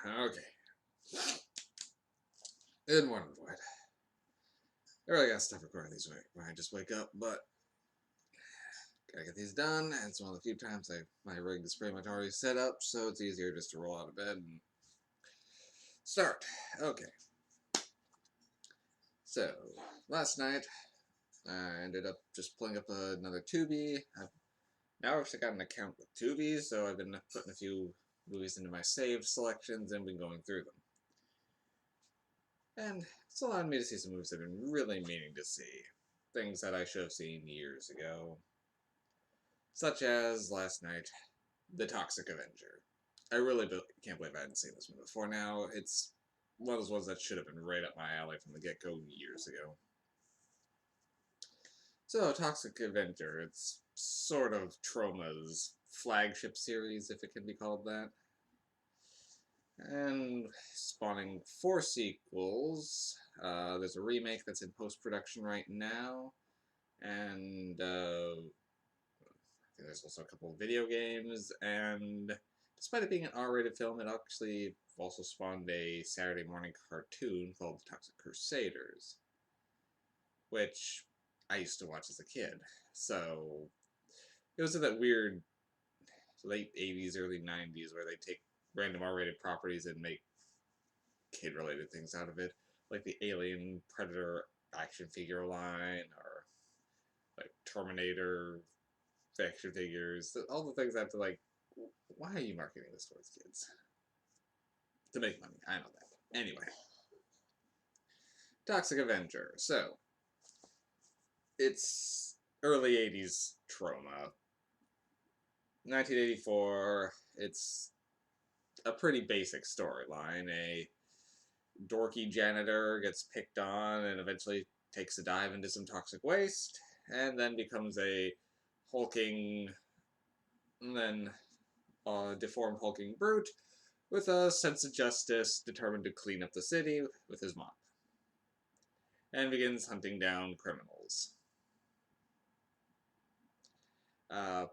Okay. Good morning, Dwight. I really got stuff recording these when I just wake up, but gotta get these done. And it's one of the few times my rig is pretty much already set up, so it's easier just to roll out of bed and start. Okay. So last night I ended up just pulling up another Tubi. I've now actually got an account with Tubi, so I've been putting a few movies into my saved selections and been going through them. And it's allowed me to see some movies I've been really meaning to see. Things that I should have seen years ago. Such as, last night, The Toxic Avenger. I really can't believe I hadn't seen this one before now. It's one of those ones that should have been right up my alley from the get-go years ago. So, Toxic Avenger, it's sort of Troma's flagship series, if it can be called that. And spawning 4 sequels. There's a remake that's in post-production right now. And I think there's also a couple of video games. And despite it being an R-rated film, it actually also spawned a Saturday morning cartoon called The Toxic Crusaders, which I used to watch as a kid. So it was in that weird late 80s, early 90s where they take random R-rated properties and make kid-related things out of it, like the Alien Predator action figure line, or like Terminator action figures, all the things I have to like. Why are you marketing this towards kids? To make money, I know that. Anyway, Toxic Avenger. So it's early '80s Troma. 1984. It's a pretty basic storyline. A dorky janitor gets picked on and eventually takes a dive into some toxic waste, and then becomes a hulking, and then deformed hulking brute with a sense of justice, determined to clean up the city with his mop, and begins hunting down criminals.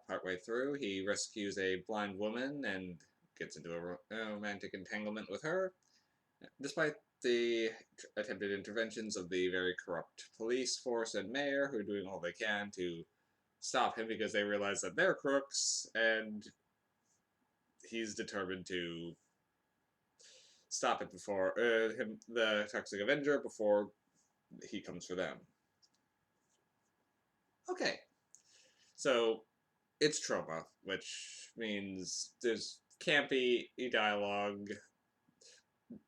Partway through, he rescues a blind woman and gets into a romantic entanglement with her, despite the attempted interventions of the very corrupt police force and mayor, who are doing all they can to stop him because they realize that they're crooks, and he's determined to stop it before the Toxic Avenger, before he comes for them. Okay, so it's Troma, which means there's campy dialogue,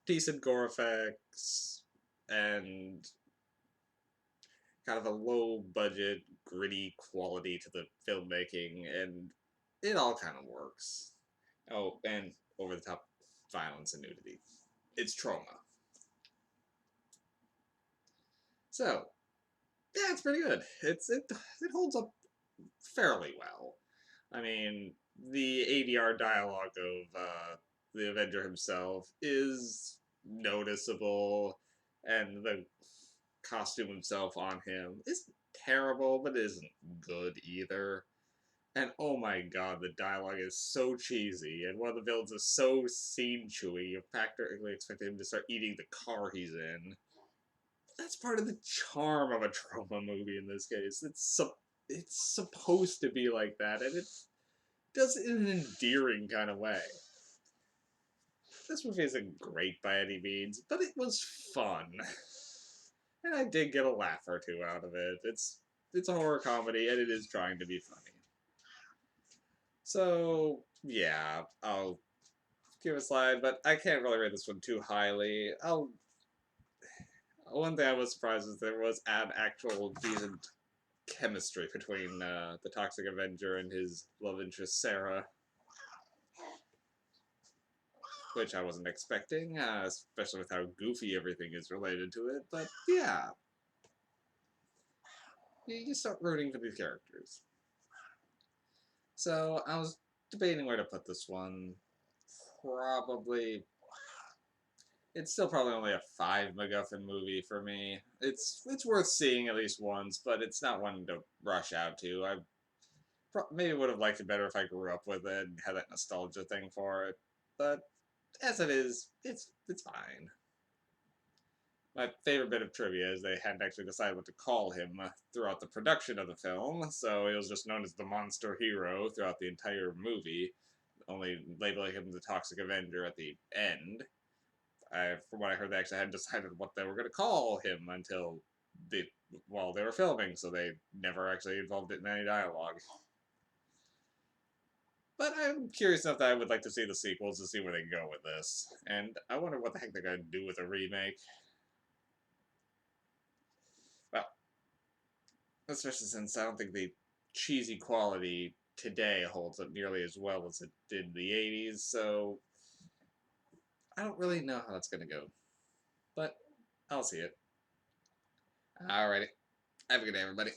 decent gore effects, and kind of a low budget, gritty quality to the filmmaking, and it all kind of works. Oh, and over the top violence and nudity. It's Troma. So, yeah, it's pretty good. It holds up fairly well. I mean, the ADR dialogue of the Avenger himself is noticeable, and the costume himself on him isn't terrible, but it isn't good either. And oh my god, the dialogue is so cheesy, and one of the villains is so scene chewy, you practically expect him to start eating the car he's in. That's part of the charm of a trauma movie in this case. It's supposed to be like that, and it does it in an endearing kind of way. This movie isn't great by any means, but it was fun. And I did get a laugh or two out of it. It's a horror comedy, and it is trying to be funny. So, yeah, I'll give it a slide, but I can't really rate this one too highly. One thing I was surprised is there was an actual decent chemistry between the Toxic Avenger and his love interest, Sarah, which I wasn't expecting, especially with how goofy everything is related to it, but yeah, you start rooting for these characters. So, I was debating where to put this one. Probably it's still probably only a 5 MacGuffin movie for me. It's worth seeing at least once, but it's not one to rush out to. I maybe would have liked it better if I grew up with it and had that nostalgia thing for it. But as it is, it's fine. My favorite bit of trivia is they hadn't actually decided what to call him throughout the production of the film, so he was just known as the Monster Hero throughout the entire movie, only labeling him the Toxic Avenger at the end. From what I heard, they actually hadn't decided what they were going to call him until the while they were filming, so they never actually involved it in any dialogue. But I'm curious enough that I would like to see the sequels to see where they go with this, and I wonder what the heck they're going to do with a remake. Well, especially since I don't think the cheesy quality today holds up nearly as well as it did in the 80s, so I don't really know how that's going to go. But I'll see it. Alrighty. Have a good day, everybody.